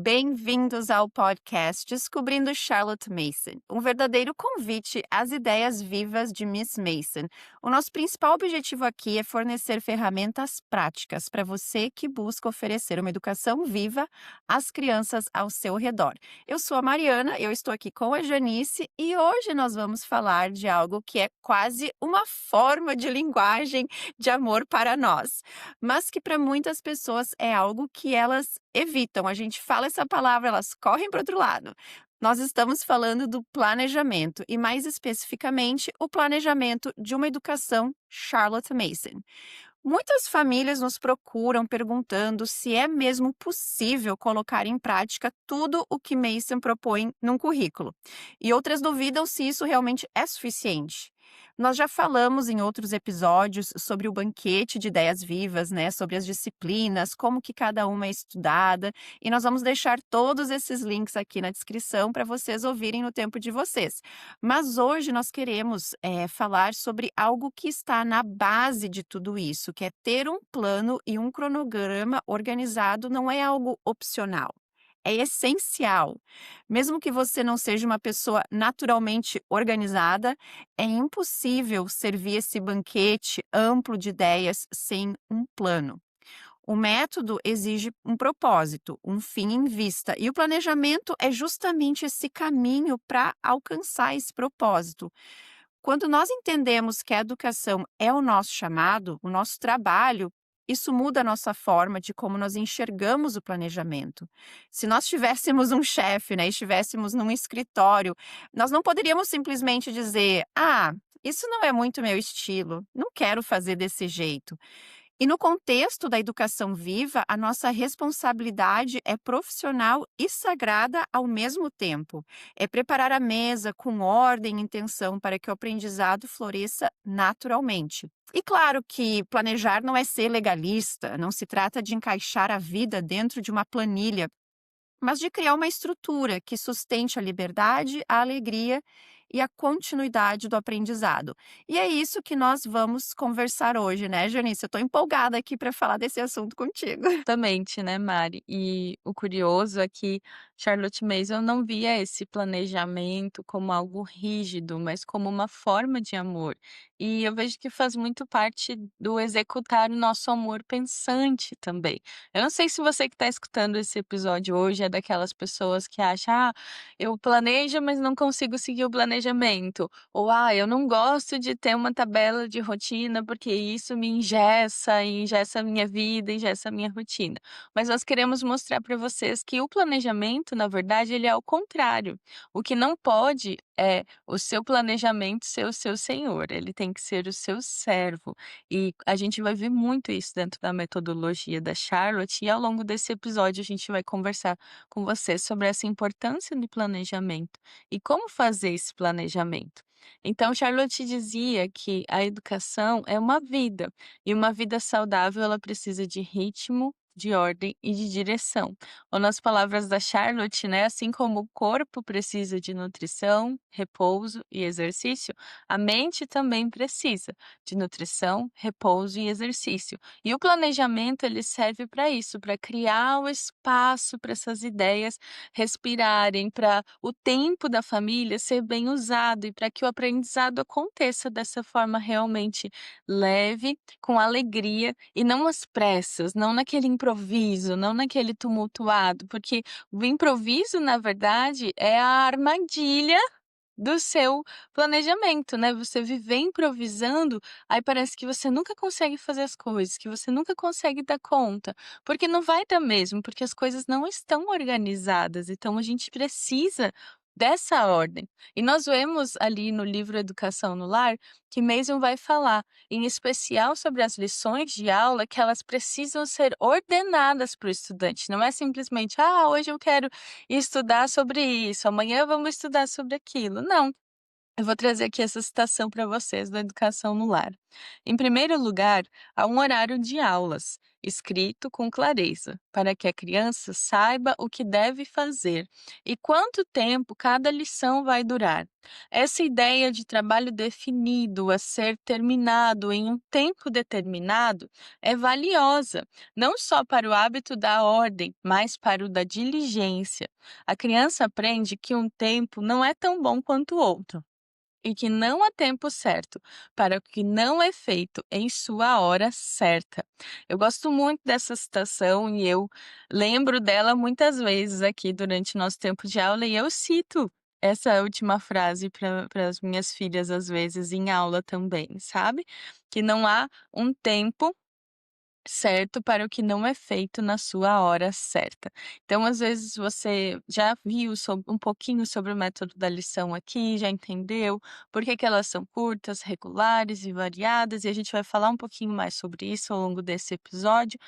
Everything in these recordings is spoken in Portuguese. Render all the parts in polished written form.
Bem-vindos ao podcast Descobrindo Charlotte Mason, um verdadeiro convite às ideias vivas de Miss Mason. O nosso principal objetivo aqui é fornecer ferramentas práticas para você que busca oferecer uma educação viva às crianças ao seu redor. Eu sou a Mariana, eu estou aqui com a Janice e hoje nós vamos falar de algo que é quase uma forma de linguagem de amor para nós, mas que para muitas pessoas é algo que elas evitam. A gente fala essa palavra, elas correm para outro lado. Nós estamos falando do planejamento e, mais especificamente, o planejamento de uma educação Charlotte Mason. Muitas famílias nos procuram perguntando se é mesmo possível colocar em prática tudo o que Mason propõe num currículo. E outras duvidam se isso realmente é suficiente. Nós já falamos em outros episódios sobre o banquete de ideias vivas, né? Sobre as disciplinas, como que cada uma é estudada, e nós vamos deixar todos esses links aqui na descrição para vocês ouvirem no tempo de vocês. Mas hoje nós queremos falar sobre algo que está na base de tudo isso, que é ter um plano e um cronograma organizado não é algo opcional. É essencial. Mesmo que você não seja uma pessoa naturalmente organizada, é impossível servir esse banquete amplo de ideias sem um plano. O método exige um propósito, um fim em vista, e o planejamento é justamente esse caminho para alcançar esse propósito. Quando nós entendemos que a educação é o nosso chamado, o nosso trabalho, isso muda a nossa forma de como nós enxergamos o planejamento. Se nós tivéssemos um chefe, né, estivéssemos num escritório, nós não poderíamos simplesmente dizer: "Ah, isso não é muito meu estilo, não quero fazer desse jeito". E no contexto da educação viva, a nossa responsabilidade é profissional e sagrada ao mesmo tempo. É preparar a mesa com ordem e intenção para que o aprendizado floresça naturalmente. E claro que planejar não é ser legalista, não se trata de encaixar a vida dentro de uma planilha, mas de criar uma estrutura que sustente a liberdade, a alegria e a continuidade do aprendizado. E é isso que nós vamos conversar hoje, né, Janice? Eu estou empolgada aqui para falar desse assunto contigo. Exatamente, né, Mari? E o curioso é que Charlotte Mason não via esse planejamento como algo rígido, mas como uma forma de amor. E eu vejo que faz muito parte do executar o nosso amor pensante também. Eu não sei se você que está escutando esse episódio hoje é daquelas pessoas que acham, eu planejo, mas não consigo seguir o planejamento. Ou, eu não gosto de ter uma tabela de rotina porque isso me engessa, e engessa a minha vida, engessa a minha rotina. Mas nós queremos mostrar para vocês que o planejamento, na verdade, ele é o contrário. O que não pode é o seu planejamento ser o seu senhor, ele tem que ser o seu servo. E a gente vai ver muito isso dentro da metodologia da Charlotte, e ao longo desse episódio a gente vai conversar com você sobre essa importância do planejamento e como fazer esse planejamento. Então, Charlotte dizia que a educação é uma vida, e uma vida saudável ela precisa de ritmo, de ordem e de direção. Ou nas palavras da Charlotte, né, assim como o corpo precisa de nutrição, repouso e exercício, a mente também precisa de nutrição, repouso e exercício. E o planejamento ele serve para isso, para criar o espaço para essas ideias respirarem, para o tempo da família ser bem usado e para que o aprendizado aconteça dessa forma realmente leve, com alegria e não às pressas, não naquele improviso, não naquele tumultuado, porque o improviso, na verdade, é a armadilha do seu planejamento, né, você viver improvisando, aí parece que você nunca consegue fazer as coisas, que você nunca consegue dar conta, porque não vai dar mesmo, porque as coisas não estão organizadas, então a gente precisa dessa ordem. E nós vemos ali no livro Educação no Lar, que Mason vai falar, em especial sobre as lições de aula, que elas precisam ser ordenadas para o estudante, não é simplesmente: hoje eu quero estudar sobre isso, amanhã vamos estudar sobre aquilo. Não, eu vou trazer aqui essa citação para vocês da Educação no Lar. Em primeiro lugar, há um horário de aulas. escrito com clareza, para que a criança saiba o que deve fazer e quanto tempo cada lição vai durar. Essa ideia de trabalho definido a ser terminado em um tempo determinado é valiosa, não só para o hábito da ordem, mas para o da diligência. A criança aprende que um tempo não é tão bom quanto o outro e que não há tempo certo para o que não é feito em sua hora certa. Eu gosto muito dessa citação e eu lembro dela muitas vezes aqui durante o nosso tempo de aula e eu cito essa última frase para as minhas filhas às vezes em aula também, sabe? Que não há um tempo certo para o que não é feito na sua hora certa. Então, às vezes, você já viu um pouquinho sobre o método da lição aqui, já entendeu por que que elas são curtas, regulares e variadas, e a gente vai falar um pouquinho mais sobre isso ao longo desse episódio.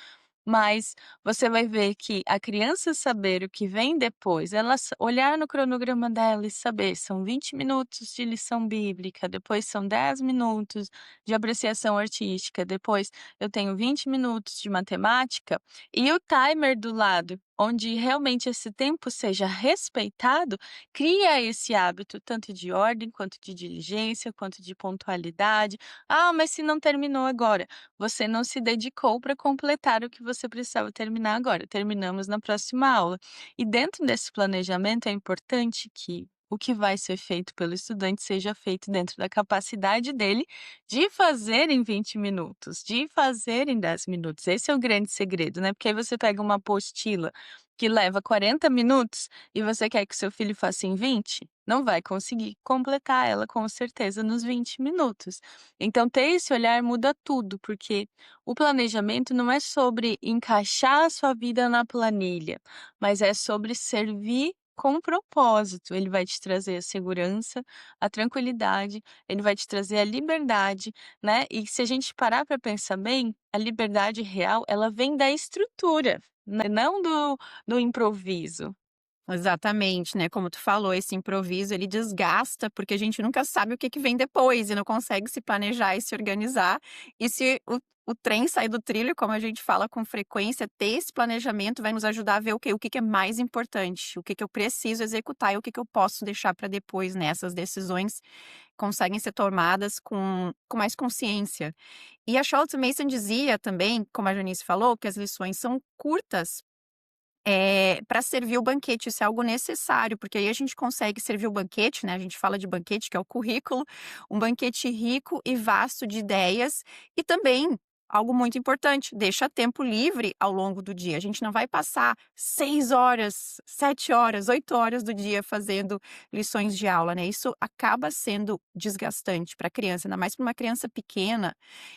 Mas você vai ver que a criança saber o que vem depois, ela olhar no cronograma dela e saber, são 20 minutos de lição bíblica, depois são 10 minutos de apreciação artística, depois eu tenho 20 minutos de matemática, e o timer do lado, onde realmente esse tempo seja respeitado, cria esse hábito tanto de ordem, quanto de diligência, quanto de pontualidade. Ah, mas se não terminou agora? Você não se dedicou para completar o que você precisava terminar agora. Terminamos na próxima aula. E dentro desse planejamento é importante que o que vai ser feito pelo estudante seja feito dentro da capacidade dele de fazer em 20 minutos, de fazer em 10 minutos. Esse é o grande segredo, né? Porque aí você pega uma apostila que leva 40 minutos e você quer que o seu filho faça em 20, não vai conseguir completar ela com certeza nos 20 minutos. Então, ter esse olhar muda tudo, porque o planejamento não é sobre encaixar a sua vida na planilha, mas é sobre servir com propósito. Ele vai te trazer a segurança, a tranquilidade, ele vai te trazer a liberdade, né? E se a gente parar para pensar bem, a liberdade real, ela vem da estrutura, né? Não do improviso. Exatamente, né, como tu falou, esse improviso ele desgasta, porque a gente nunca sabe o que que vem depois e não consegue se planejar e se organizar. E se o trem sair do trilho, como a gente fala com frequência, ter esse planejamento vai nos ajudar a ver o que que é mais importante, o que que eu preciso executar e o que que eu posso deixar para depois, né, essas decisões conseguem ser tomadas com mais consciência. E a Charlotte Mason dizia também, como a Janice falou, que as lições são curtas para servir o banquete, isso é algo necessário, porque aí a gente consegue servir o banquete, né, a gente fala de banquete, que é o currículo, um banquete rico e vasto de ideias e também, algo muito importante, deixa tempo livre ao longo do dia. A gente não vai passar 6 horas, 7 horas, 8 horas do dia fazendo lições de aula, né, isso acaba sendo desgastante para a criança, ainda mais para uma criança pequena.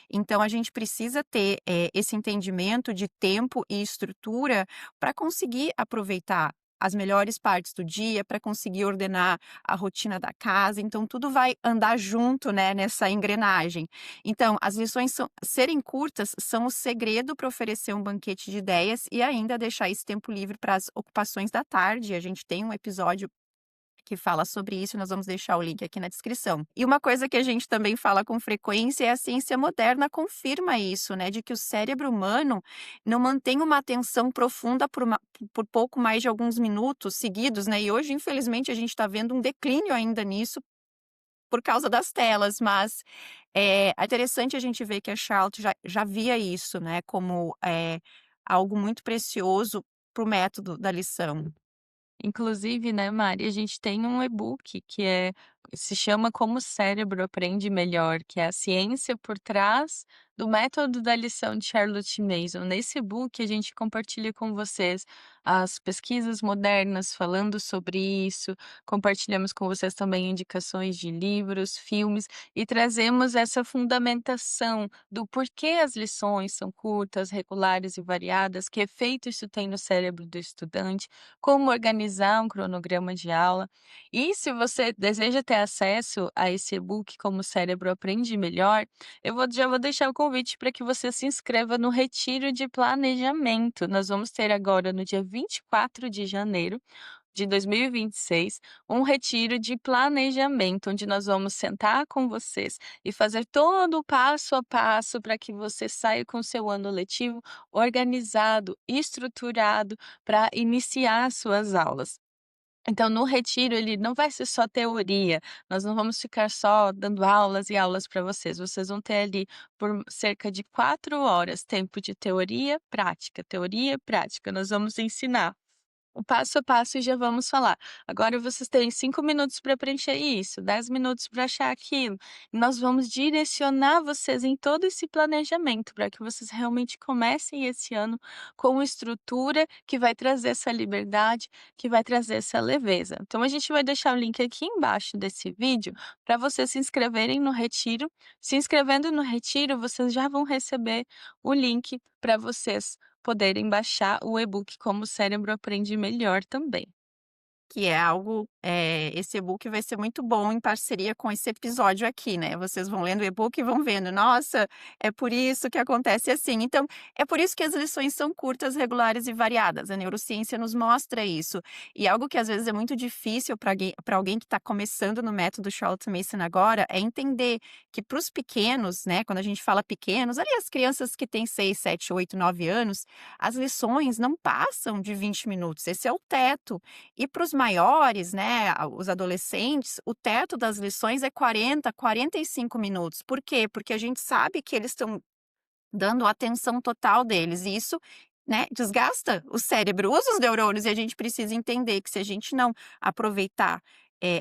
Então a gente precisa ter, esse entendimento de tempo e estrutura para conseguir aproveitar as melhores partes do dia, para conseguir ordenar a rotina da casa, então tudo vai andar junto, né, nessa engrenagem. Então, as lições serem curtas são o segredo para oferecer um banquete de ideias e ainda deixar esse tempo livre para as ocupações da tarde. A gente tem um episódio que fala sobre isso, nós vamos deixar o link aqui na descrição. E uma coisa que a gente também fala com frequência é a ciência moderna confirma isso, né, de que o cérebro humano não mantém uma atenção profunda por pouco mais de alguns minutos seguidos, né, e hoje infelizmente a gente está vendo um declínio ainda nisso por causa das telas, mas, é interessante a gente ver que a Charlotte já via isso, né, como, algo muito precioso para o método da lição. Inclusive, né, Mari, a gente tem um e-book se chama Como o Cérebro Aprende Melhor, que é a ciência por trás do método da lição de Charlotte Mason. Nesse e-book, a gente compartilha com vocês as pesquisas modernas falando sobre isso, compartilhamos com vocês também indicações de livros, filmes e trazemos essa fundamentação do porquê as lições são curtas, regulares e variadas, que efeito isso tem no cérebro do estudante, como organizar um cronograma de aula. E se você deseja ter acesso a esse e-book Como o Cérebro Aprende Melhor, já vou deixar o convite para que você se inscreva no Retiro de Planejamento. Nós vamos ter agora no dia 24 de janeiro de 2026, um retiro de planejamento, onde nós vamos sentar com vocês e fazer todo o passo a passo para que você saia com seu ano letivo organizado, estruturado para iniciar as suas aulas. Então, no retiro, ele não vai ser só teoria, nós não vamos ficar só dando aulas e aulas para vocês. Vocês vão ter ali por cerca de 4 horas tempo de teoria, prática, teoria, prática. Nós vamos ensinar o passo a passo e já vamos falar. Agora vocês têm 5 minutos para preencher isso, 10 minutos para achar aquilo. Nós vamos direcionar vocês em todo esse planejamento para que vocês realmente comecem esse ano com estrutura que vai trazer essa liberdade, que vai trazer essa leveza. Então a gente vai deixar o link aqui embaixo desse vídeo para vocês se inscreverem no retiro. Se inscrevendo no retiro, vocês já vão receber o link para vocês poderem baixar o e-book Como o Cérebro Aprende Melhor também. Que é algo, esse e-book vai ser muito bom em parceria com esse episódio aqui, né, vocês vão lendo o e-book e vão vendo: "Nossa, é por isso que acontece assim". Então, é por isso que as lições são curtas, regulares e variadas, a neurociência nos mostra isso. E algo que às vezes é muito difícil para alguém que está começando no método Charlotte Mason agora, é entender que para os pequenos, né, quando a gente fala pequenos, ali as crianças que têm 6, 7, 8, 9 anos, as lições não passam de 20 minutos, esse é o teto. E para os maiores, né, os adolescentes, o teto das lições é 40, 45 minutos. Por quê? Porque a gente sabe que eles estão dando a atenção total deles e isso, né, desgasta o cérebro, usa os neurônios e a gente precisa entender que se a gente não aproveitar,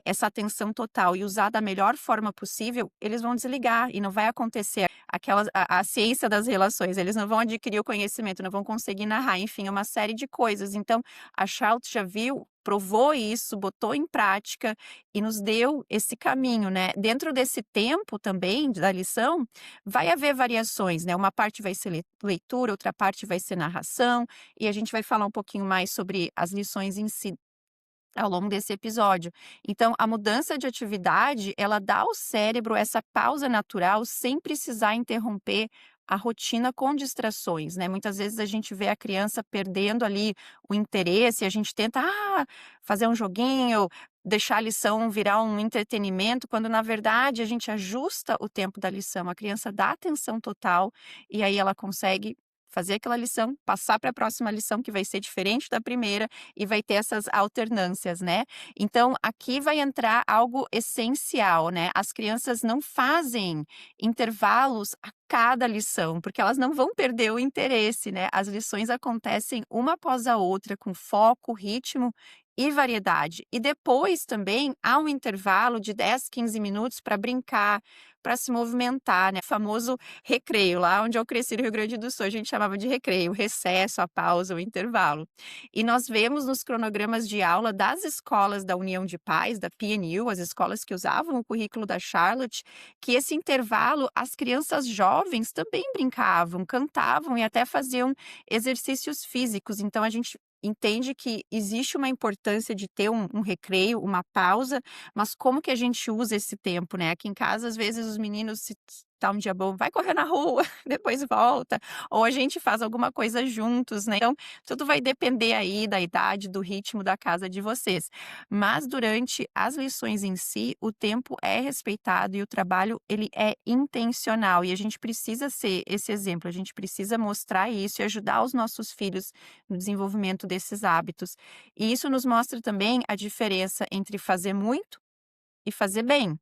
essa atenção total e usar da melhor forma possível, eles vão desligar e não vai acontecer aquelas a ciência das relações, eles não vão adquirir o conhecimento, não vão conseguir narrar, enfim, é uma série de coisas. Então, a Charlotte já viu, provou isso, botou em prática e nos deu esse caminho, né. Dentro desse tempo também da lição, vai haver variações, né, uma parte vai ser leitura, outra parte vai ser narração, e a gente vai falar um pouquinho mais sobre as lições em si ao longo desse episódio. Então, a mudança de atividade, ela dá ao cérebro essa pausa natural sem precisar interromper a rotina com distrações, né. Muitas vezes a gente vê a criança perdendo ali o interesse, a gente tenta, fazer um joguinho, deixar a lição virar um entretenimento, quando na verdade a gente ajusta o tempo da lição, a criança dá atenção total, e aí ela consegue fazer aquela lição, passar para a próxima lição que vai ser diferente da primeira, e vai ter essas alternâncias, né. Então aqui vai entrar algo essencial, né, as crianças não fazem intervalos a cada lição, porque elas não vão perder o interesse, né, as lições acontecem uma após a outra com foco, ritmo e variedade. E depois também há um intervalo de 10, 15 minutos para brincar, para se movimentar, né, o famoso recreio, lá onde eu cresci no Rio Grande do Sul, a gente chamava de recreio, o recesso, a pausa, o intervalo. E nós vemos nos cronogramas de aula das escolas da União de Pais, da PNU, as escolas que usavam o currículo da Charlotte, que esse intervalo as crianças jovens também brincavam, cantavam e até faziam exercícios físicos. Então a gente entende que existe uma importância de ter um recreio, uma pausa, mas como que a gente usa esse tempo, né? Aqui em casa, às vezes, os meninos, se tá um dia bom, vai correr na rua, depois volta, ou a gente faz alguma coisa juntos, né? Então, tudo vai depender aí da idade, do ritmo da casa de vocês. Mas durante as lições em si, o tempo é respeitado e o trabalho, ele é intencional, e a gente precisa ser esse exemplo, a gente precisa mostrar isso e ajudar os nossos filhos no desenvolvimento desses hábitos. E isso nos mostra também a diferença entre fazer muito e fazer bem,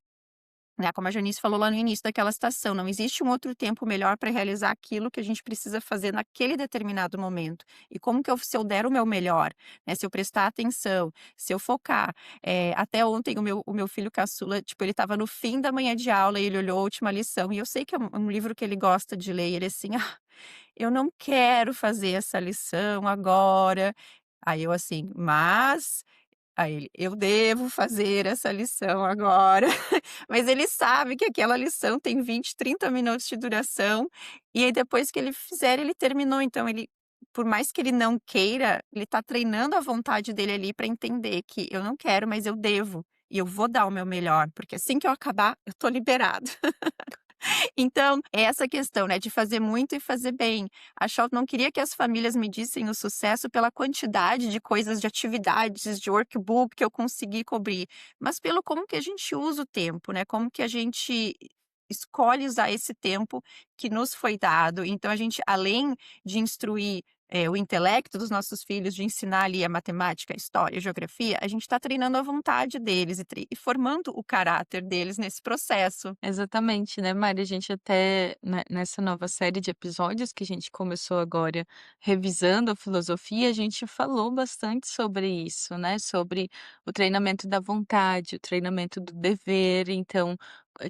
né, como a Janice falou lá no início daquela citação, não existe um outro tempo melhor para realizar aquilo que a gente precisa fazer naquele determinado momento. E como que eu se eu der o meu melhor, né, se eu prestar atenção, se eu focar. Até ontem o meu filho caçula, tipo, ele estava no fim da manhã de aula e ele olhou a última lição, e eu sei que é um livro que ele gosta de ler, e ele assim: "Ah, eu não quero fazer essa lição agora". Aí eu assim: "Mas", aí ele: "Eu devo fazer essa lição agora". Mas ele sabe que aquela lição tem 20, 30 minutos de duração, e aí depois que ele fizer, ele terminou. Então ele, por mais que ele não queira, ele está treinando a vontade dele ali para entender que eu não quero, mas eu devo, e eu vou dar o meu melhor, porque assim que eu acabar, eu tô liberado. Então, é essa questão, né, de fazer muito e fazer bem. A Charlotte não queria que as famílias medissem o sucesso pela quantidade de coisas, de atividades, de workbook que eu consegui cobrir, mas pelo como que a gente usa o tempo, né, como que a gente escolhe usar esse tempo que nos foi dado. Então a gente, além de instruir, o intelecto dos nossos filhos, de ensinar ali a matemática, a história, a geografia, a gente está treinando a vontade deles e formando o caráter deles nesse processo. Exatamente, né, Mari? A gente até, nessa nova série de episódios que a gente começou agora, revisando a filosofia, a gente falou bastante sobre isso, né? Sobre o treinamento da vontade, o treinamento do dever, então,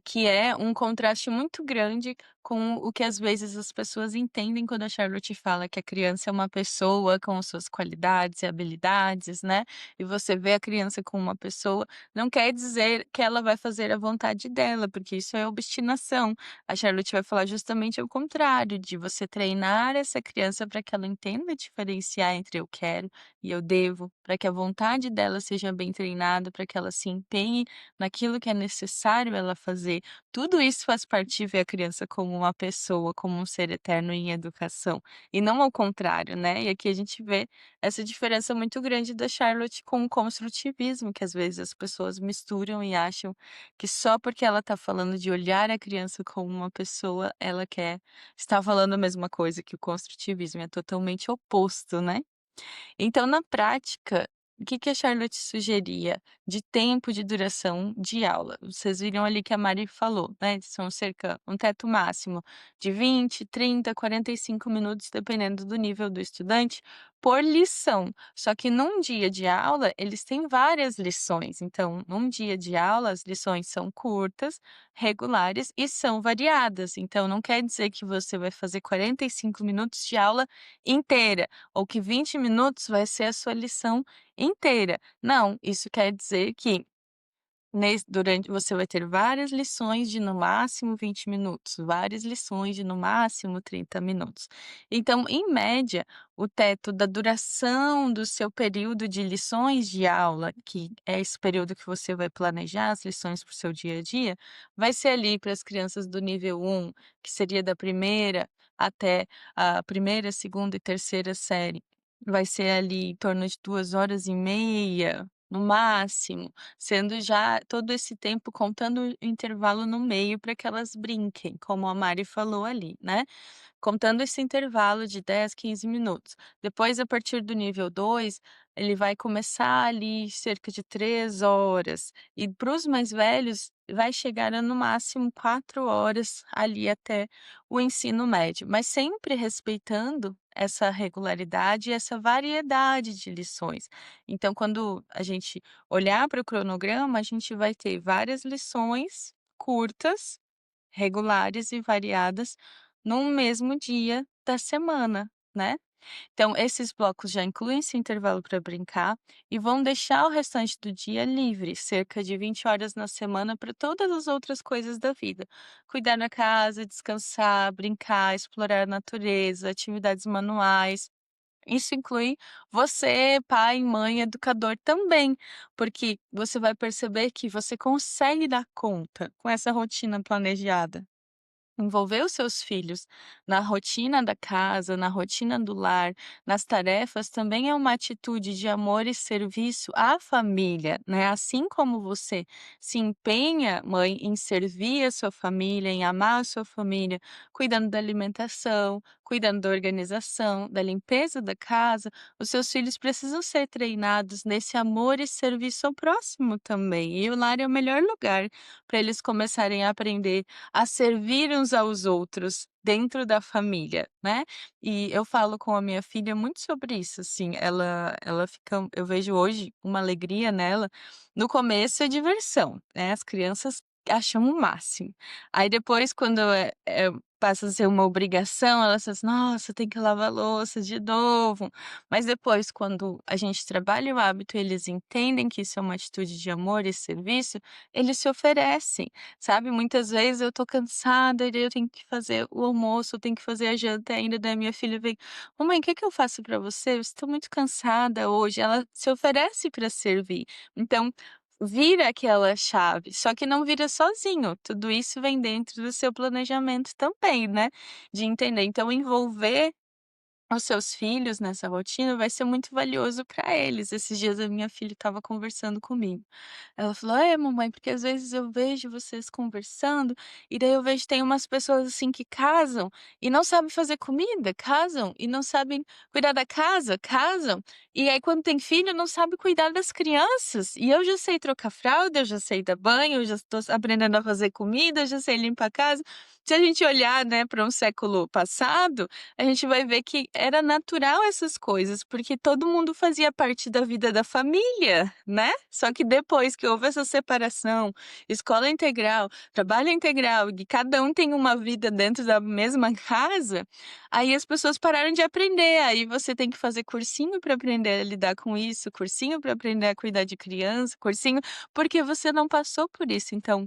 que é um contraste muito grande com o que às vezes as pessoas entendem quando a Charlotte fala que a criança é uma pessoa com suas qualidades e habilidades, né? E você vê a criança como uma pessoa não quer dizer que ela vai fazer a vontade dela, porque isso é obstinação. A Charlotte vai falar justamente o contrário, de você treinar essa criança para que ela entenda diferenciar entre eu quero e eu devo, para que a vontade dela seja bem treinada, para que ela se empenhe naquilo que é necessário ela fazer. Tudo isso faz parte de ver a criança como uma pessoa, como um ser eterno em educação, e não ao contrário, né? E aqui a gente vê essa diferença muito grande da Charlotte com o construtivismo, que às vezes as pessoas misturam e acham que só porque ela está falando de olhar a criança como uma pessoa, ela quer estar falando a mesma coisa que o construtivismo, é totalmente oposto, né? Então, na prática, o que que a Charlotte sugeria de tempo de duração de aula? Vocês viram ali que a Mari falou, né, são cerca um teto máximo de 20, 30, 45 minutos, dependendo do nível do estudante, por lição. Só que num dia de aula, eles têm várias lições. Então, num dia de aula, as lições são curtas, regulares e são variadas. Então, não quer dizer que você vai fazer 45 minutos de aula inteira ou que 20 minutos vai ser a sua lição inteira. Não, isso quer dizer que durante você vai ter várias lições de no máximo 20 minutos, várias lições de no máximo 30 minutos. Então, em média, o teto da duração do seu período de lições de aula, que é esse período que você vai planejar as lições para o seu dia a dia, vai ser ali para as crianças do nível 1, que seria da primeira até a primeira, segunda e terceira série. Vai ser ali em torno de 2 horas e meia, no máximo. Sendo já todo esse tempo contando o intervalo no meio para que elas brinquem, como a Mari falou ali, né? Contando esse intervalo de 10, 15 minutos. Depois, a partir do nível 2, ele vai começar ali cerca de 3 horas. E para os mais velhos, vai chegar a no máximo 4 horas ali até o ensino médio, mas sempre respeitando essa regularidade e essa variedade de lições. Então, quando a gente olhar para o cronograma, a gente vai ter várias lições curtas, regulares e variadas num mesmo dia da semana, né. Então esses blocos já incluem esse intervalo para brincar e vão deixar o restante do dia livre, cerca de 20 horas na semana para todas as outras coisas da vida. Cuidar da casa, descansar, brincar, explorar a natureza, atividades manuais. Isso inclui você, pai, mãe, educador também, porque você vai perceber que você consegue dar conta com essa rotina planejada. Envolver os seus filhos na rotina da casa, na rotina do lar, nas tarefas, também é uma atitude de amor e serviço à família, né? Assim como você se empenha, mãe, em servir a sua família, em amar a sua família, cuidando da alimentação, cuidando da organização, da limpeza da casa, os seus filhos precisam ser treinados nesse amor e serviço ao próximo também. E o lar é o melhor lugar para eles começarem a aprender a servir uns aos outros dentro da família, né. E eu falo com a minha filha muito sobre isso, assim, ela fica eu vejo hoje uma alegria nela. No começo é diversão, né, as crianças acham o máximo. Aí depois quando passa a ser uma obrigação, elas falam assim: "Nossa, tem que lavar a louça de novo". Mas depois quando a gente trabalha o hábito e eles entendem que isso é uma atitude de amor e serviço, eles se oferecem. Sabe, muitas vezes eu tô cansada e daí eu tenho que fazer o almoço, eu tenho que fazer a janta ainda, daí minha filha vem: "Mamãe, o que que eu faço pra você? Eu estou muito cansada hoje". Ela se oferece para servir. Então, vira aquela chave, só que não vira sozinho, tudo isso vem dentro do seu planejamento também, né, de entender. Então envolver os seus filhos nessa rotina vai ser muito valioso para eles. Esses dias a minha filha estava conversando comigo. Ela falou: "É, mamãe, porque às vezes eu vejo vocês conversando, e daí eu vejo tem umas pessoas, assim, que casam e não sabem fazer comida, casam e não sabem cuidar da casa, casam, e aí quando tem filho não sabe cuidar das crianças. E eu já sei trocar fralda, eu já sei dar banho, eu já estou aprendendo a fazer comida, eu já sei limpar a casa". Se a gente olhar, né, para um século passado, a gente vai ver que era natural essas coisas, porque todo mundo fazia parte da vida da família, né. Só que depois que houve essa separação, escola integral, trabalho integral, e cada um tem uma vida dentro da mesma casa, aí as pessoas pararam de aprender, aí você tem que fazer cursinho para aprender a lidar com isso, cursinho para aprender a cuidar de criança, cursinho porque você não passou por isso. Então,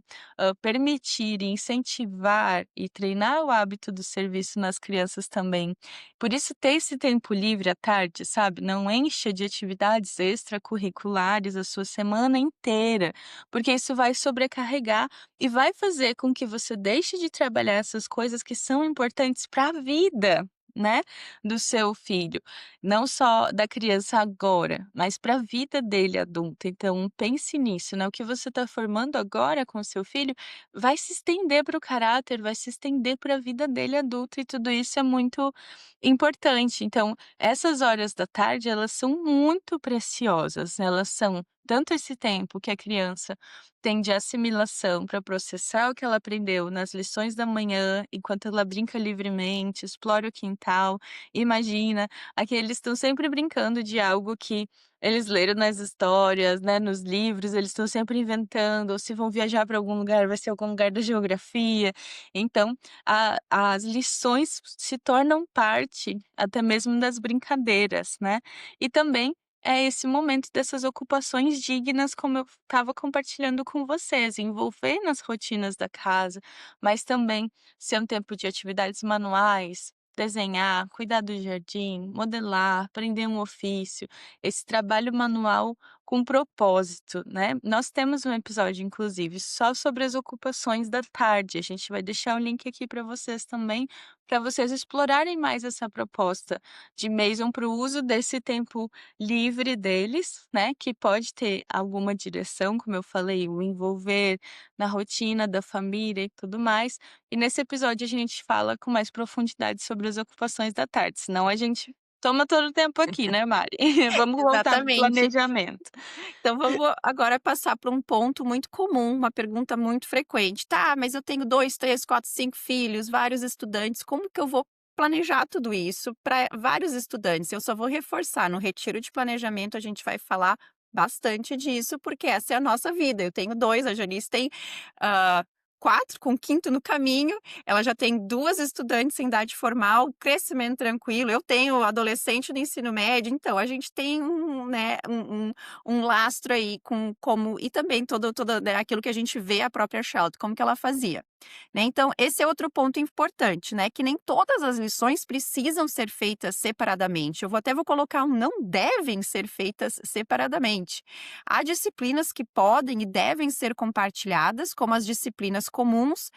permitir, incentivar e treinar o hábito do serviço nas crianças também. Por isso ter esse tempo livre à tarde, sabe, não encha de atividades extracurriculares a sua semana inteira, porque isso vai sobrecarregar e vai fazer com que você deixe de trabalhar essas coisas que são importantes para a vida, né, do seu filho. Não só da criança agora, mas para a vida dele adulta. Então pense nisso, né, o que você está formando agora com o seu filho vai se estender para o caráter, vai se estender para a vida dele adulta e tudo isso é muito importante. Então, essas horas da tarde, elas são muito preciosas, né, elas são tanto esse tempo que a criança tem de assimilação para processar o que ela aprendeu nas lições da manhã, enquanto ela brinca livremente, explora o quintal, imagina, aqui eles estão sempre brincando de algo que eles leram nas histórias, né, nos livros, eles estão sempre inventando, ou se vão viajar para algum lugar, vai ser algum lugar da geografia. Então, as lições se tornam parte até mesmo das brincadeiras, né. E também é esse momento dessas ocupações dignas, como eu estava compartilhando com vocês, envolver nas rotinas da casa, mas também ser um tempo de atividades manuais, desenhar, cuidar do jardim, modelar, aprender um ofício, esse trabalho manual com propósito, né. Nós temos um episódio, inclusive, só sobre as ocupações da tarde, a gente vai deixar o link aqui para vocês também, para vocês explorarem mais essa proposta de Mason para o uso desse tempo livre deles, né, que pode ter alguma direção, como eu falei, o envolver na rotina da família e tudo mais. E nesse episódio a gente fala com mais profundidade sobre as ocupações da tarde, senão a gente toma todo o tempo aqui, né, Mari. Vamos voltar para Exatamente. planejamento. Então vamos agora passar para um ponto muito comum, uma pergunta muito frequente. Tá, mas eu tenho 2, 3, 4, 5 filhos, vários estudantes, como que eu vou planejar tudo isso para vários estudantes? Eu só vou reforçar, no retiro de planejamento a gente vai falar bastante disso, porque essa é a nossa vida. Eu tenho 2, a Janice tem, hã, 4, com o 5º no caminho, ela já tem 2 estudantes em idade formal, crescimento tranquilo, eu tenho adolescente no ensino médio, então a gente tem né, um lastro aí com como e também toda, né, aquilo que a gente vê a própria Charlotte, como que ela fazia, né. Então esse é outro ponto importante, né, que nem todas as lições precisam ser feitas separadamente. Eu vou colocar um não devem ser feitas separadamente. Há disciplinas que podem e devem ser compartilhadas, como as disciplinas comuns,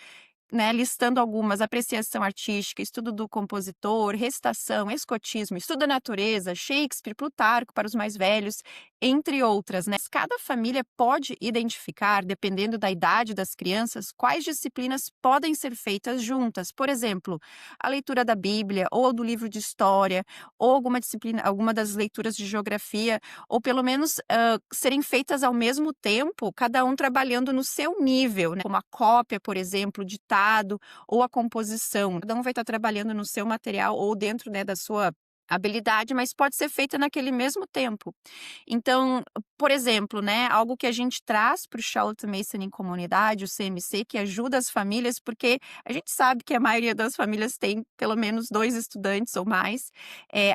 né, listando algumas: apreciação artística, estudo do compositor, recitação, escotismo, estudo da natureza, Shakespeare, Plutarco para os mais velhos, entre outras, né. Cada família pode identificar, dependendo da idade das crianças, quais disciplinas podem ser feitas juntas. Por exemplo, a leitura da Bíblia, ou do livro de história, ou alguma disciplina, alguma das leituras de geografia, ou pelo menos, serem feitas ao mesmo tempo, cada um trabalhando no seu nível, né, como a cópia, por exemplo, o ditado ou a composição. Cada um vai estar trabalhando no seu material ou dentro, né, da sua habilidade, mas pode ser feita naquele mesmo tempo. Então, por exemplo, né, algo que a gente traz para o Charlotte Mason em comunidade, o CMC, que ajuda as famílias, porque a gente sabe que a maioria das famílias tem pelo menos 2 estudantes ou mais.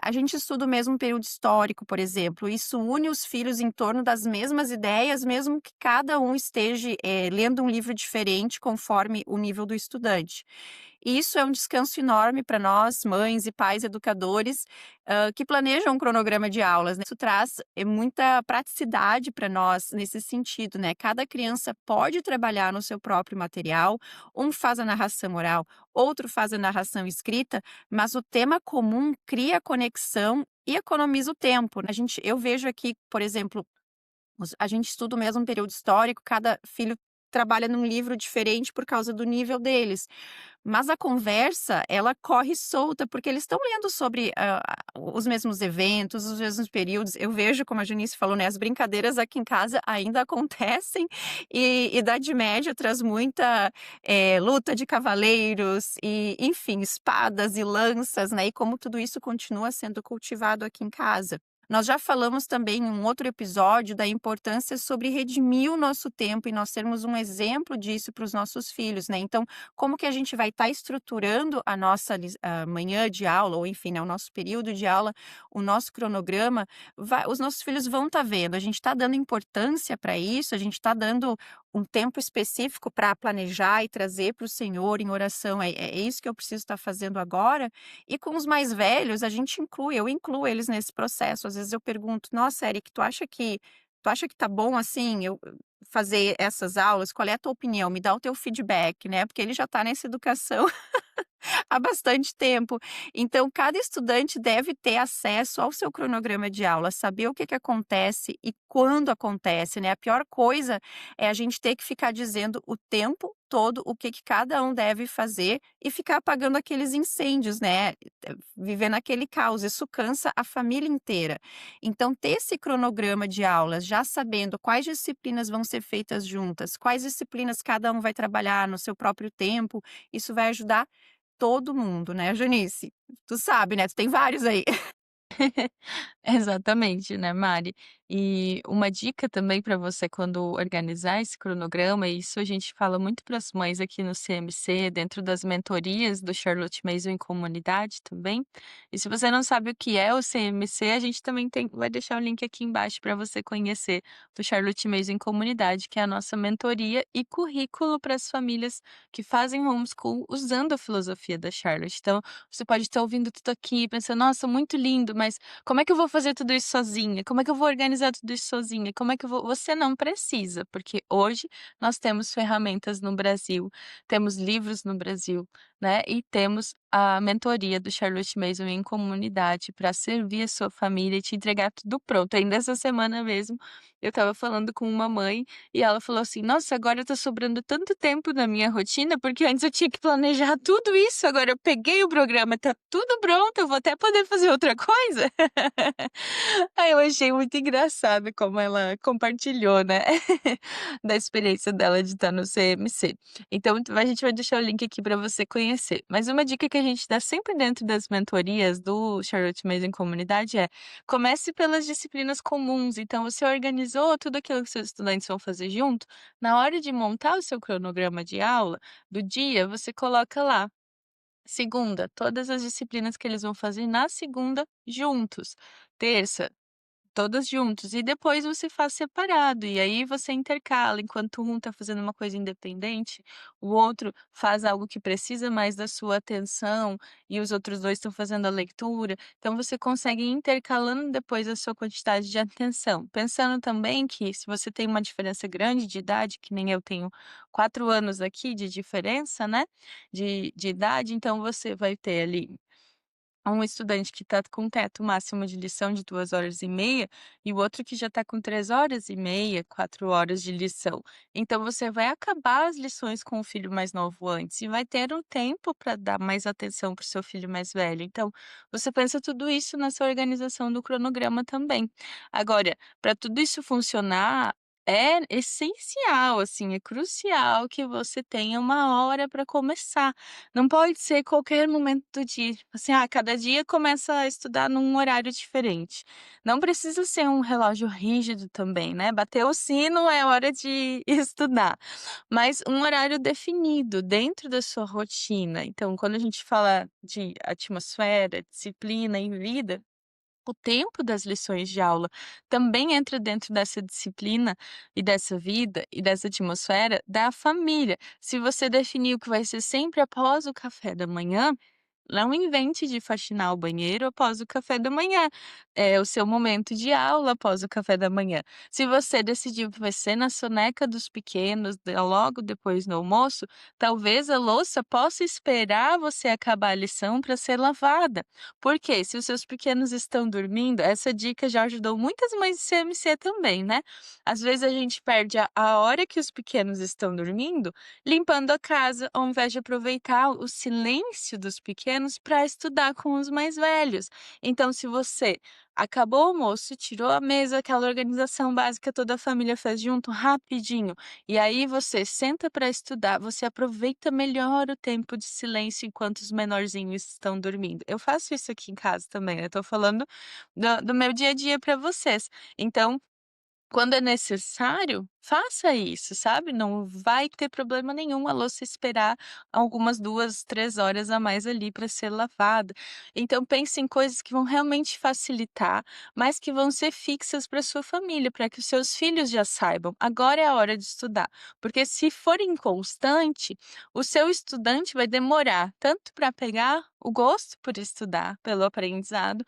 A gente estuda o mesmo período histórico, por exemplo, isso une os filhos em torno das mesmas ideias, mesmo que cada um esteja, lendo um livro diferente conforme o nível do estudante. E isso é um descanso enorme para nós, mães e pais educadores, que planejam um cronograma de aulas, né. Isso traz, muita praticidade para nós nesse sentido, né. Cada criança pode trabalhar no seu próprio material, um faz a narração oral, outro faz a narração escrita, mas o tema comum cria conexão e economiza o tempo, né. Eu vejo aqui, por exemplo, a gente estuda o mesmo período histórico, cada filho trabalha num livro diferente por causa do nível deles. Mas a conversa, ela corre solta, porque eles estão lendo sobre, os mesmos eventos, os mesmos períodos. Eu vejo, como a Janice falou, né, as brincadeiras aqui em casa ainda acontecem, e Idade Média traz muita, luta de cavaleiros e, enfim, espadas e lanças, né, e como tudo isso continua sendo cultivado aqui em casa. Nós já falamos também em um outro episódio da importância sobre redimir o nosso tempo e nós sermos um exemplo disso para os nossos filhos, né. Então, como que a gente vai estar estruturando a nossa manhã de aula ou enfim, né, o nosso período de aula, o nosso cronograma, os nossos filhos vão estar vendo, a gente está dando importância para isso, a gente está dando um tempo específico para planejar e trazer para o Senhor em oração, é isso que eu preciso estar fazendo agora. E com os mais velhos, eu incluo eles nesse processo, às vezes eu pergunto: "Nossa, Eric, tu acha que tá bom, assim, eu fazer essas aulas? Qual é a tua opinião? Me dá o teu feedback", né, porque ele já está nessa educação há bastante tempo. Então, cada estudante deve ter acesso ao seu cronograma de aula, saber o que que acontece e quando acontece, né. A pior coisa é a gente ter que ficar dizendo o tempo todo o que que cada um deve fazer e ficar apagando aqueles incêndios, né, viver naquele caos. Isso cansa a família inteira. Então, ter esse cronograma de aulas, já sabendo quais disciplinas vão ser feitas juntas, quais disciplinas cada um vai trabalhar no seu próprio tempo, isso vai ajudar todo mundo, né, Janice? Tu sabe, né, tu tem vários aí. Exatamente, né, Mari. E uma dica também para você quando organizar esse cronograma, e isso a gente fala muito para as mães aqui no CMC, dentro das mentorias do Charlotte Mason em comunidade também. E se você não sabe o que é o CMC, a gente também vai deixar o link aqui embaixo para você conhecer do Charlotte Mason em comunidade, que é a nossa mentoria e currículo para as famílias que fazem homeschool usando a filosofia da Charlotte. Então, você pode estar ouvindo tudo aqui, pensando, nossa, muito lindo, mas como é que eu vou fazer tudo isso sozinha? Como é que eu vou organizar tudo isso sozinha? Como é que eu vou Você não precisa, porque hoje nós temos ferramentas no Brasil, temos livros no Brasil, né, e temos a mentoria do Charlotte Mason em comunidade para servir a sua família e te entregar tudo pronto. Ainda essa semana mesmo, eu estava falando com uma mãe e ela falou assim: "Nossa, agora tá sobrando tanto tempo na minha rotina, porque antes eu tinha que planejar tudo isso, agora eu peguei o programa, tá tudo pronto, eu vou até poder fazer outra coisa". Aí eu achei muito engraçado como ela compartilhou, né, da experiência dela de estar no CMC. Então a gente vai deixar o link aqui para você conhecer. Mas uma dica que a gente dá sempre dentro das mentorias do Charlotte Mason Comunidade é: comece pelas disciplinas comuns. Então você organizou tudo aquilo que seus estudantes vão fazer junto, na hora de montar o seu cronograma de aula do dia, você coloca lá segunda, todas as disciplinas que eles vão fazer na segunda juntos. Terça, todas juntos. E depois você faz separado, e aí você intercala, enquanto um está fazendo uma coisa independente, o outro faz algo que precisa mais da sua atenção, e os outros 2 estão fazendo a leitura. Então você consegue ir intercalando depois a sua quantidade de atenção. Pensando também que se você tem uma diferença grande de idade, que nem eu tenho 4 anos aqui de diferença, né, de idade, então você vai ter ali um estudante que está com teto máximo de lição de 2 horas e meia, e o outro que já está com 3 horas e meia, 4 horas de lição. Então você vai acabar as lições com o filho mais novo antes e vai ter um tempo para dar mais atenção para o seu filho mais velho. Então, você pensa tudo isso nessa organização do cronograma também. Agora, para tudo isso funcionar, é essencial, assim, é crucial que você tenha uma hora para começar. Não pode ser qualquer momento do dia, tipo assim, cada dia começa a estudar num horário diferente. Não precisa ser um relógio rígido também, né, bateu o sino, é hora de estudar, mas um horário definido dentro da sua rotina. Então, quando a gente fala de atmosfera, disciplina e vida, o tempo das lições de aula também entra dentro dessa disciplina e dessa vida e dessa atmosfera da família. Se você definiu que vai ser sempre após o café da manhã, não invente de faxinar o banheiro após o café da manhã. É o seu momento de aula após o café da manhã. Se você decidiu que vai ser na soneca dos pequenos, logo depois do almoço, talvez a louça possa esperar você acabar a lição para ser lavada. Porque se os seus pequenos estão dormindo, essa dica já ajudou muitas mães de CMC também, né? Às vezes a gente perde a hora que os pequenos estão dormindo limpando a casa, ao invés de aproveitar o silêncio dos pequenos para estudar com os mais velhos. Então, se você acabou o almoço, tirou a mesa, aquela organização básica toda a família faz junto, rapidinho, e aí você senta para estudar, você aproveita melhor o tempo de silêncio enquanto os menorzinhos estão dormindo. Eu faço isso aqui em casa também, né? Estou falando do meu dia a dia para vocês. Então, quando é necessário, faça isso, sabe, não vai ter problema nenhum a louça esperar algumas 2, 3 horas a mais ali para ser lavada. Então pense em coisas que vão realmente facilitar, mas que vão ser fixas para sua família, para que os seus filhos já saibam, agora é a hora de estudar. Porque se for inconstante, o seu estudante vai demorar tanto para pegar o gosto por estudar, pelo aprendizado,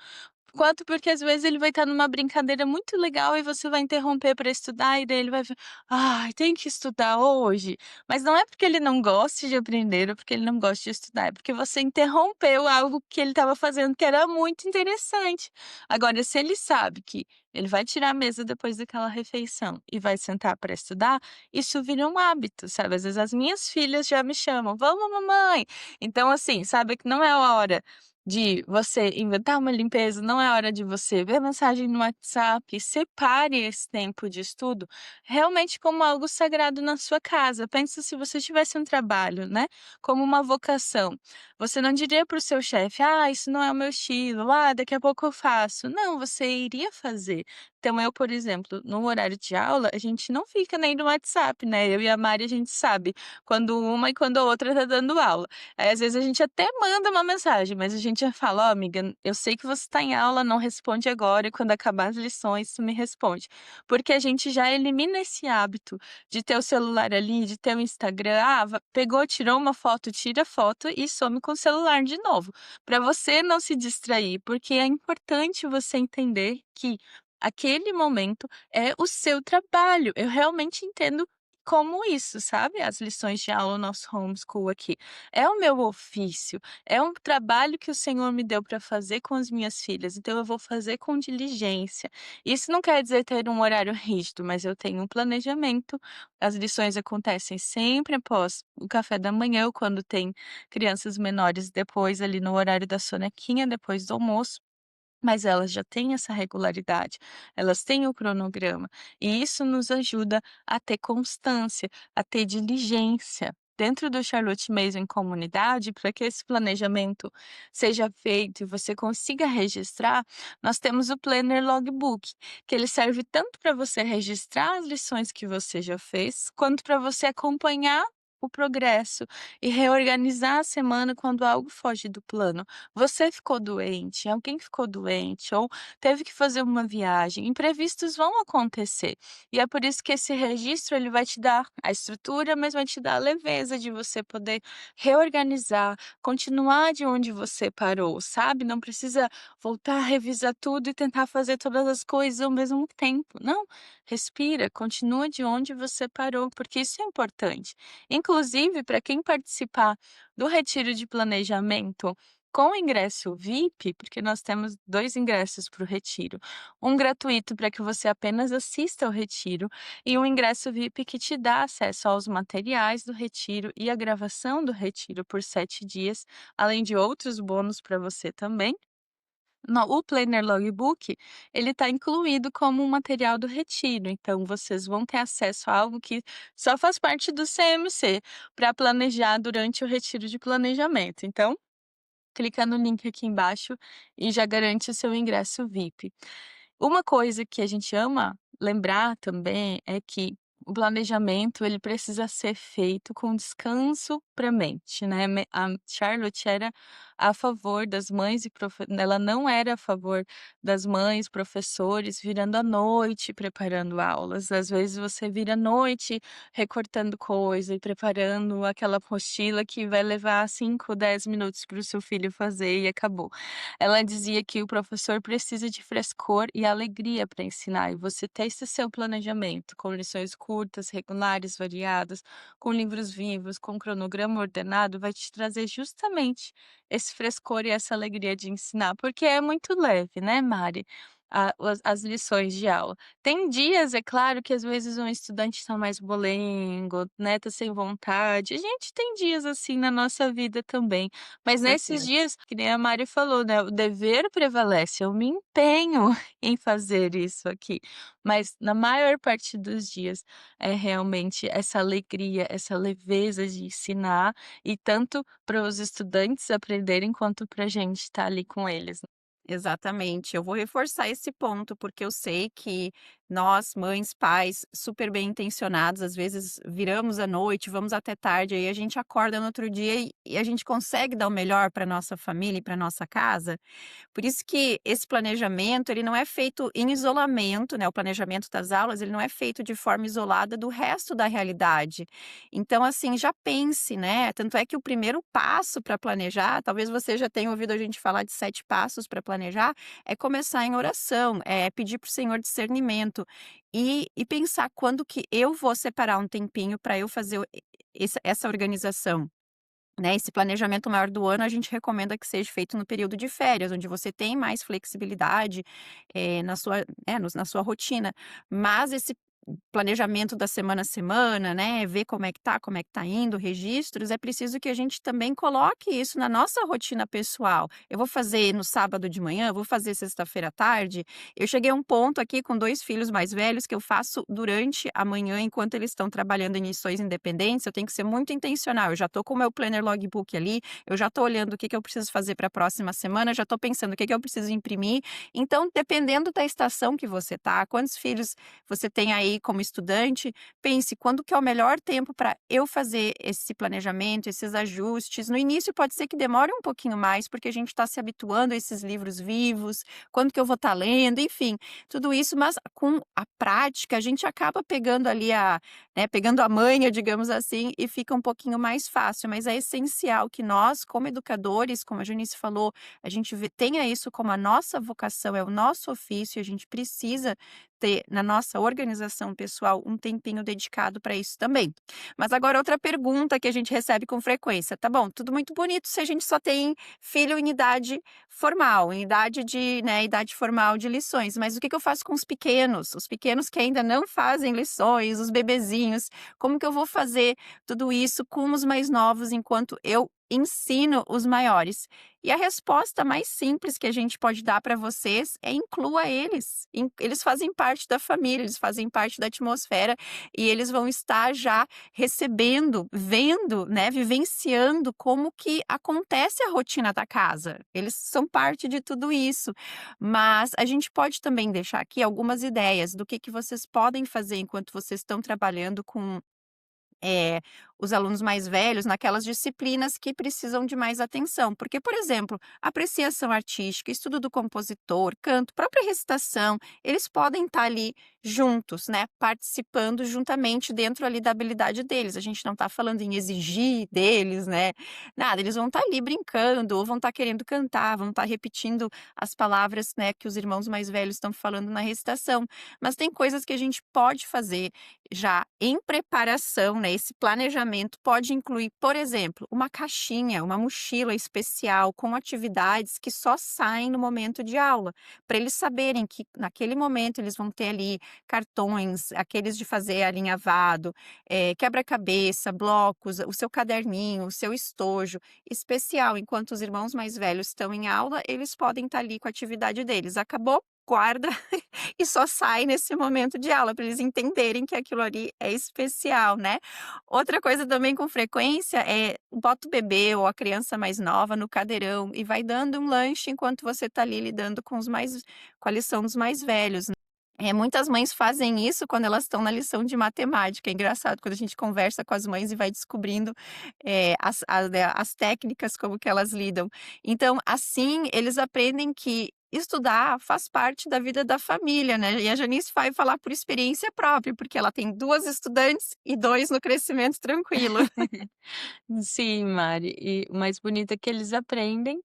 quanto porque às vezes ele vai estar numa brincadeira muito legal e você vai interromper para estudar e daí ele vai ver: "Ai, tem que estudar hoje". Mas não é porque ele não goste de aprender ou porque ele não gosta de estudar, é porque você interrompeu algo que ele estava fazendo que era muito interessante. Agora, se ele sabe que ele vai tirar a mesa depois daquela refeição e vai sentar para estudar, isso vira um hábito, sabe. Às vezes as minhas filhas já me chamam: "Vamos mamãe". Então assim, sabe que não é a hora de você inventar uma limpeza, não é hora de você ver mensagem no WhatsApp, separe esse tempo de estudo realmente como algo sagrado na sua casa. Pensa se você tivesse um trabalho, né, como uma vocação. Você não diria para o seu chefe: "Ah, isso não é o meu estilo. Ah, daqui a pouco eu faço". Não, você iria fazer. Então eu, por exemplo, no horário de aula, a gente não fica nem no WhatsApp, né, eu e a Mari, a gente sabe quando uma e quando a outra tá dando aula. Aí, às vezes, a gente até manda uma mensagem, mas a gente já fala: "Ó, amiga, eu sei que você está em aula, não responde agora e quando acabar as lições tu me responde". Porque a gente já elimina esse hábito de ter o celular ali, de ter o Instagram, pegou, tirou uma foto, tira a foto e some com o celular de novo, para você não se distrair, porque é importante você entender que aquele momento é o seu trabalho. Eu realmente entendo como isso, sabe, as lições de aula, o nosso homeschool aqui. É o meu ofício, é um trabalho que o Senhor me deu para fazer com as minhas filhas, então eu vou fazer com diligência. Isso não quer dizer ter um horário rígido, mas eu tenho um planejamento. As lições acontecem sempre após o café da manhã ou quando tem crianças menores depois ali no horário da sonequinha, depois do almoço. Mas elas já têm essa regularidade, elas têm o cronograma, e isso nos ajuda a ter constância, a ter diligência. Dentro do Charlotte Mason Comunidade, para que esse planejamento seja feito e você consiga registrar, nós temos o Planner Logbook, que ele serve tanto para você registrar as lições que você já fez, quanto para você acompanhar o progresso e reorganizar a semana quando algo foge do plano. Você ficou doente, alguém ficou doente ou teve que fazer uma viagem, imprevistos vão acontecer. E é por isso que esse registro ele vai te dar a estrutura, mas vai te dar a leveza de você poder reorganizar, continuar de onde você parou, sabe? Não precisa voltar a revisar tudo e tentar fazer todas as coisas ao mesmo tempo. Não, respira, continua de onde você parou, porque isso é importante. Inclusive, para quem participar do retiro de planejamento com ingresso VIP, porque nós temos 2 ingressos para o retiro, um gratuito para que você apenas assista ao retiro e um ingresso VIP que te dá acesso aos materiais do retiro e a gravação do retiro por 7 dias, além de outros bônus para você também. O Planner Logbook, ele está incluído como um material do retiro, então vocês vão ter acesso a algo que só faz parte do CMC, para planejar durante o retiro de planejamento. Então clica no link aqui embaixo e já garante o seu ingresso VIP. Uma coisa que a gente ama lembrar também é que o planejamento ele precisa ser feito com descanso para a mente, né. A Charlotte era a favor das mães e ela não era a favor das mães, professores virando à noite preparando aulas. Às vezes você vira à noite recortando coisa e preparando aquela apostila que vai levar 5, 10 minutos para o seu filho fazer e acabou. Ela dizia que o professor precisa de frescor e alegria para ensinar, e você ter esse seu planejamento com lições curtas, regulares, variadas, com livros vivos, com cronograma ordenado, vai te trazer justamente esse frescor e essa alegria de ensinar, porque é muito leve, né, Mari, as lições de aula. Tem dias, é claro, que às vezes um estudante está mais molengo, né, tá sem vontade. A gente tem dias assim na nossa vida também. Mas nesses Certeza. dias, que nem a Mari falou, né, o dever prevalece, eu me empenho em fazer isso aqui. Mas na maior parte dos dias é realmente essa alegria, essa leveza de ensinar, e tanto para os estudantes aprenderem, quanto para a gente estar ali com eles. Exatamente. Eu vou reforçar esse ponto, porque eu sei que nós, mães, pais, super bem intencionados, às vezes viramos à noite, vamos até tarde, aí a gente acorda no outro dia e a gente consegue dar o melhor para nossa família e para nossa casa. Por isso que esse planejamento, ele não é feito em isolamento, né, o planejamento das aulas, ele não é feito de forma isolada do resto da realidade. Então, assim, já pense, né, tanto é que o primeiro passo para planejar, talvez você já tenha ouvido a gente falar de 7 passos para planejar, é começar em oração, é pedir para o Senhor discernimento, e pensar quando que eu vou separar um tempinho para eu fazer essa organização. Né, esse planejamento maior do ano, a gente recomenda que seja feito no período de férias, onde você tem mais flexibilidade, na sua na sua rotina. Mas esse planejamento da semana a semana, né, ver como é que tá indo, registros, é preciso que a gente também coloque isso na nossa rotina pessoal. Eu vou fazer no sábado de manhã, vou fazer sexta-feira à tarde. Eu cheguei a um ponto aqui com 2 filhos mais velhos que eu faço durante a manhã, enquanto eles estão trabalhando em missões independentes, eu tenho que ser muito intencional. Eu já estou com o meu planner logbook ali, eu já estou olhando o que que eu preciso fazer para a próxima semana, já estou pensando o que que eu preciso imprimir. Então, dependendo da estação que você tá, quantos filhos você tem aí como estudante, pense quando que é o melhor tempo para eu fazer esse planejamento, esses ajustes. No início pode ser que demore um pouquinho mais, porque a gente está se habituando a esses livros vivos, quando que eu vou estar lendo, enfim, tudo isso, mas com a prática a gente acaba pegando ali pegando a manha, digamos assim, e fica um pouquinho mais fácil, mas é essencial que nós, como educadores, como a Janice falou, a gente tenha isso como a nossa vocação, é o nosso ofício, a gente precisa ter na nossa organização pessoal um tempinho dedicado para isso também. Mas agora outra pergunta que a gente recebe com frequência, tá bom, tudo muito bonito se a gente só tem filho em idade formal, em idade formal de lições, mas o que que eu faço com os pequenos? Os pequenos que ainda não fazem lições, os bebezinhos, como que eu vou fazer tudo isso com os mais novos enquanto eu ensino os maiores? E a resposta mais simples que a gente pode dar para vocês é inclua eles. Eles fazem parte da família, eles fazem parte da atmosfera e eles vão estar já recebendo, vendo, né, vivenciando como que acontece a rotina da casa. Eles são parte de tudo isso. Mas a gente pode também deixar aqui algumas ideias do que vocês podem fazer enquanto vocês estão trabalhando com eh, os alunos mais velhos naquelas disciplinas que precisam de mais atenção, porque, por exemplo, apreciação artística, estudo do compositor, canto, própria recitação, eles podem estar ali juntos, né, participando juntamente dentro ali da habilidade deles. A gente não está falando em exigir deles, né, nada, eles vão estar ali brincando ou vão estar querendo cantar, vão estar repetindo as palavras, né, que os irmãos mais velhos estão falando na recitação. Mas tem coisas que a gente pode fazer já em preparação, né, esse planejamento pode incluir, por exemplo, uma caixinha, uma mochila especial com atividades que só saem no momento de aula, para eles saberem que naquele momento eles vão ter ali cartões, aqueles de fazer alinhavado, quebra-cabeça, blocos, o seu caderninho, o seu estojo especial. Enquanto os irmãos mais velhos estão em aula, eles podem estar ali com a atividade deles. Acabou, guarda e só sai nesse momento de aula, para eles entenderem que aquilo ali é especial, né. Outra coisa também com frequência é bota o bebê ou a criança mais nova no cadeirão e vai dando um lanche enquanto você está ali lidando com a lição dos mais velhos. Muitas mães fazem isso quando elas estão na lição de matemática. É engraçado quando a gente conversa com as mães e vai descobrindo, as técnicas, como que elas lidam. Então, assim, eles aprendem que estudar faz parte da vida da família, né. E a Janice vai falar por experiência própria, porque ela tem 2 estudantes e 2 no crescimento tranquilo. Sim, Mari. E o mais bonito é que eles aprendem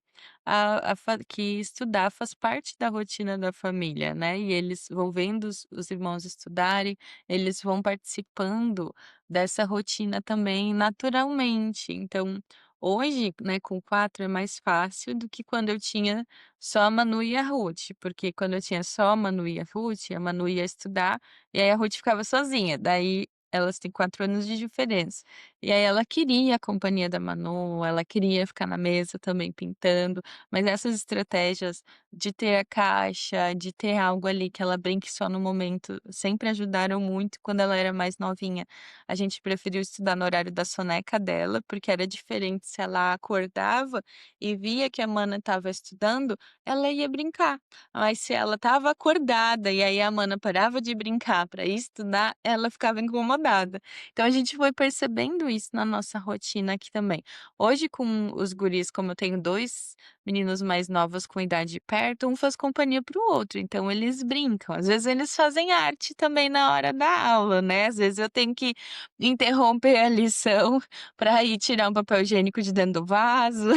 que estudar faz parte da rotina da família, né, e eles vão vendo os irmãos estudarem, eles vão participando dessa rotina também naturalmente. Então, hoje, né, com 4 é mais fácil do que quando eu tinha só a Manu e a Ruth, porque quando eu tinha só a Manu e a Manu ia estudar, e aí a Ruth ficava sozinha, daí elas têm 4 anos de diferença. E aí ela queria a companhia da Manu, ela queria ficar na mesa também pintando, mas essas estratégias de ter a caixa, de ter algo ali que ela brinque só no momento, sempre ajudaram muito. Quando ela era mais novinha, a gente preferiu estudar no horário da soneca dela, porque era diferente se ela acordava e via que a Mana estava estudando, ela ia brincar. Mas se ela estava acordada e aí a Mana parava de brincar para ir estudar, ela ficava incomodada. Então a gente foi percebendo isso na nossa rotina aqui também. Hoje com os guris, como eu tenho 2 meninos mais novos com idade perto, um faz companhia para o outro, então eles brincam. Às vezes eles fazem arte também na hora da aula, né, às vezes eu tenho que interromper a lição para ir tirar um papel higiênico de dentro do vaso.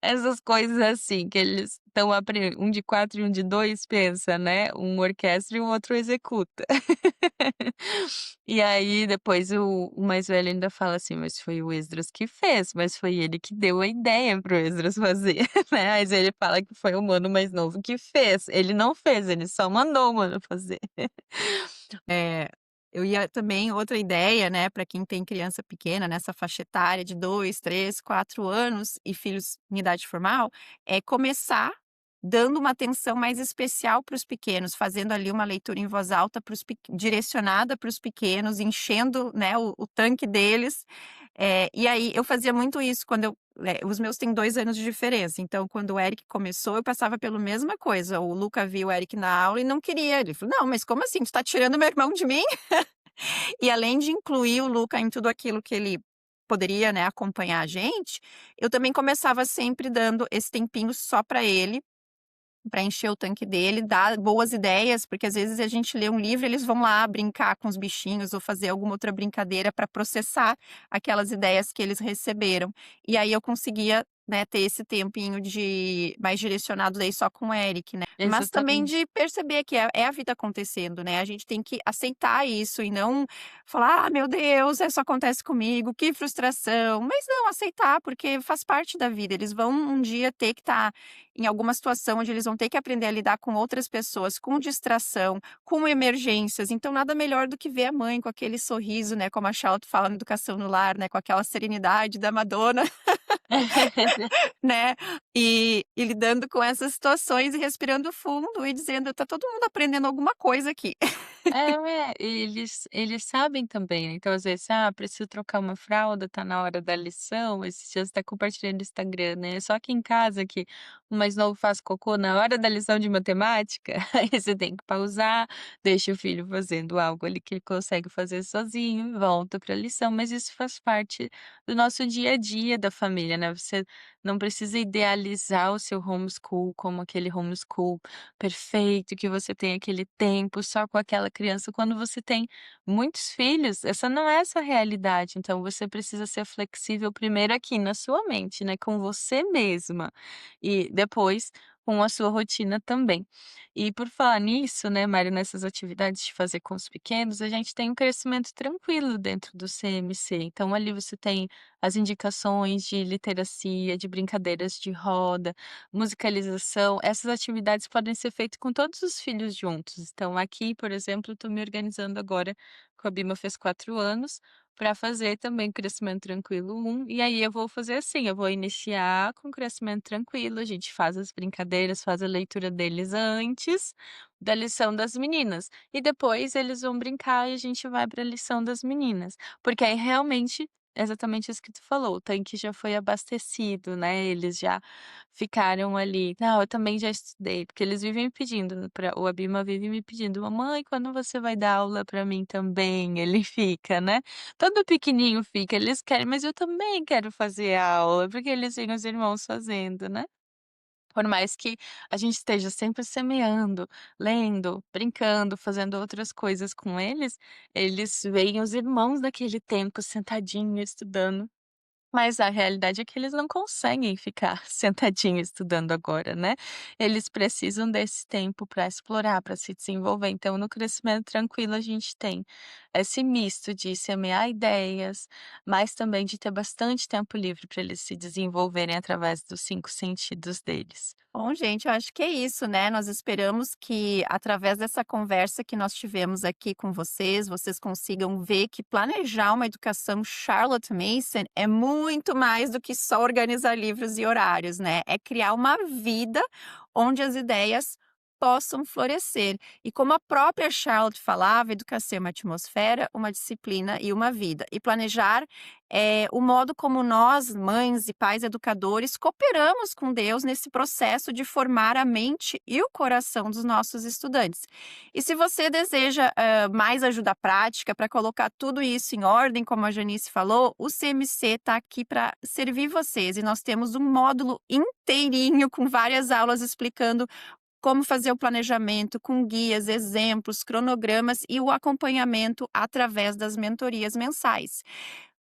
Essas coisas assim que eles estão um de 4 e um de 2 pensa, né, um orquestra e o outro executa. E aí depois o mais velho ainda fala assim: "Mas foi o Esdras que fez, mas foi ele que deu a ideia para o Esdras fazer", né, mas ele fala que foi o mano mais novo que fez, ele não fez, ele só mandou o mano fazer. É, eu ia também outra ideia, né, para quem tem criança pequena nessa faixa etária de 2, 3, 4 anos e filhos em idade formal, é começar dando uma atenção mais especial para os pequenos, fazendo ali uma leitura em voz alta para os direcionada para os pequenos, enchendo, né, o tanque deles. E aí eu fazia muito isso quando os meus têm 2 anos de diferença, então quando o Eric começou eu passava pela mesma coisa, o Luca viu o Eric na aula e não queria, ele falou: "Não, mas como assim, tu tá tirando meu irmão de mim?" E além de incluir o Luca em tudo aquilo que ele poderia, né, acompanhar a gente, eu também começava sempre dando esse tempinho só para ele, para encher o tanque dele, dar boas ideias, porque às vezes a gente lê um livro, eles vão lá brincar com os bichinhos ou fazer alguma outra brincadeira para processar aquelas ideias que eles receberam. E aí eu conseguia, né, ter esse tempinho de mais direcionado daí só com o Eric, né. Mas também Exatamente. de perceber que é a vida acontecendo, né, a gente tem que aceitar isso e não falar: "Ah, meu Deus, isso acontece comigo, que frustração", mas não, aceitar, porque faz parte da vida, eles vão um dia ter que estar em alguma situação onde eles vão ter que aprender a lidar com outras pessoas, com distração, com emergências, então nada melhor do que ver a mãe com aquele sorriso, né, como a Charlotte fala na Educação no Lar, né, com aquela serenidade da Madonna, né, e lidando com essas situações e respirando fundo e dizendo: "Tá todo mundo aprendendo alguma coisa aqui". É, eles sabem também, né, então às vezes: "Ah, preciso trocar uma fralda, tá na hora da lição", esses dias até compartilhei no Instagram, né, só aqui em casa que o mais novo faz cocô na hora da lição de matemática, aí você tem que pausar, deixa o filho fazendo algo ali que ele consegue fazer sozinho, volta pra lição, mas isso faz parte do nosso dia a dia da família, né, você não precisa idealizar o seu homeschool como aquele homeschool perfeito, que você tem aquele tempo só com aquela criança. Quando você tem muitos filhos, essa não é a sua realidade, então você precisa ser flexível primeiro aqui na sua mente, né, com você mesma, e depois com a sua rotina também. E por falar nisso, né, Mário, nessas atividades de fazer com os pequenos, a gente tem um crescimento tranquilo dentro do CMC. Então ali você tem as indicações de literacia, de brincadeiras de roda, musicalização, essas atividades podem ser feitas com todos os filhos juntos. Então, aqui, por exemplo, eu estou me organizando agora, com a Bima fez 4 anos, para fazer também crescimento tranquilo um e aí eu vou fazer assim, eu vou iniciar com crescimento tranquilo, a gente faz as brincadeiras, faz a leitura deles antes da lição das meninas, e depois eles vão brincar e a gente vai para a lição das meninas, porque aí realmente exatamente isso que tu falou, o tanque já foi abastecido, né, eles já ficaram ali: "Não, eu também já estudei", porque eles vivem me pedindo pra o Abima vive me pedindo: "Mamãe, quando você vai dar aula pra mim também?" Ele fica, né, todo pequenininho fica, eles querem: "Mas eu também quero fazer aula", porque eles veem os irmãos fazendo, né. Por mais que a gente esteja sempre semeando, lendo, brincando, fazendo outras coisas com eles, eles veem os irmãos daquele tempo sentadinho estudando, mas a realidade é que eles não conseguem ficar sentadinho estudando agora, né. Eles precisam desse tempo para explorar, para se desenvolver. Então, no crescimento tranquilo, a gente tem esse misto de semear ideias, mas também de ter bastante tempo livre para eles se desenvolverem através dos 5 sentidos deles. Bom, gente, eu acho que é isso, né? Nós esperamos que, através dessa conversa que nós tivemos aqui com vocês, vocês consigam ver que planejar uma educação Charlotte Mason é muito mais do que só organizar livros e horários, né? É criar uma vida onde as ideias possam florescer. E como a própria Charlotte falava, educação é uma atmosfera, uma disciplina e uma vida. E planejar o modo como nós, mães e pais educadores, cooperamos com Deus nesse processo de formar a mente e o coração dos nossos estudantes. E se você deseja mais ajuda prática para colocar tudo isso em ordem, como a Janice falou, o CMC está aqui para servir vocês. E nós temos um módulo inteirinho com várias aulas explicando como fazer o planejamento com guias, exemplos, cronogramas e o acompanhamento através das mentorias mensais.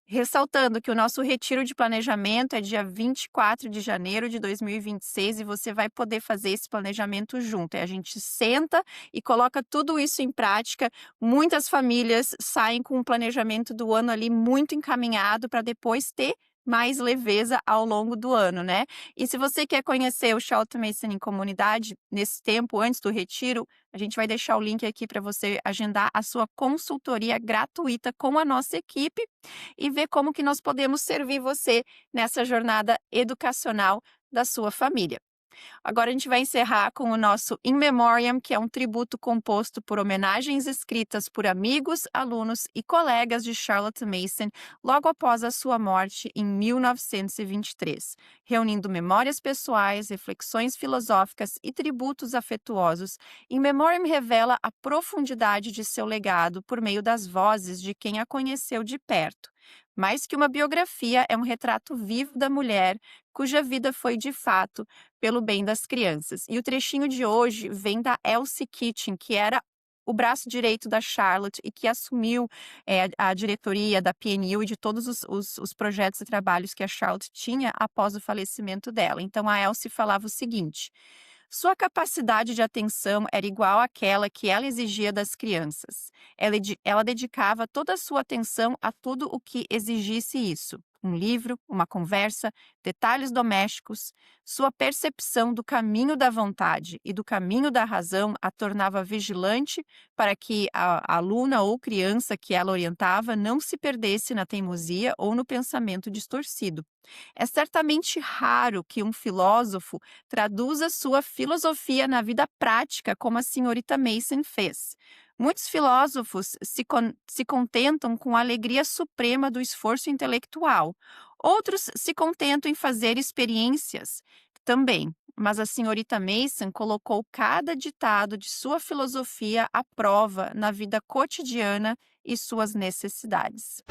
Ressaltando que o nosso retiro de planejamento é dia 24 de janeiro de 2026 e você vai poder fazer esse planejamento junto. A gente senta e coloca tudo isso em prática. Muitas famílias saem com o planejamento do ano ali muito encaminhado para depois ter mais leveza ao longo do ano, né? E se você quer conhecer o Charlotte Mason em comunidade nesse tempo antes do retiro, a gente vai deixar o link aqui para você agendar a sua consultoria gratuita com a nossa equipe e ver como que nós podemos servir você nessa jornada educacional da sua família. Agora a gente vai encerrar com o nosso In Memoriam, que é um tributo composto por homenagens escritas por amigos, alunos e colegas de Charlotte Mason logo após a sua morte em 1923, reunindo memórias pessoais, reflexões filosóficas e tributos afetuosos. In Memoriam revela a profundidade de seu legado por meio das vozes de quem a conheceu de perto. Mais que uma biografia, é um retrato vivo da mulher cuja vida foi de fato pelo bem das crianças. E o trechinho de hoje vem da Elsie Kitchen, que era o braço direito da Charlotte e que assumiu a diretoria da PNU e de todos os projetos e trabalhos que a Charlotte tinha após o falecimento dela. Então a Elsie falava o seguinte: sua capacidade de atenção era igual àquela que ela exigia das crianças. Ela dedicava toda a sua atenção a tudo o que exigisse isso. Um livro, uma conversa, detalhes domésticos. Sua percepção do caminho da vontade e do caminho da razão a tornava vigilante para que a aluna ou criança que ela orientava não se perdesse na teimosia ou no pensamento distorcido. É certamente raro que um filósofo traduza sua filosofia na vida prática, como a senhorita Mason fez. Muitos filósofos se contentam com a alegria suprema do esforço intelectual. Outros se contentam em fazer experiências também. Mas a senhorita Mason colocou cada ditado de sua filosofia à prova na vida cotidiana e suas necessidades.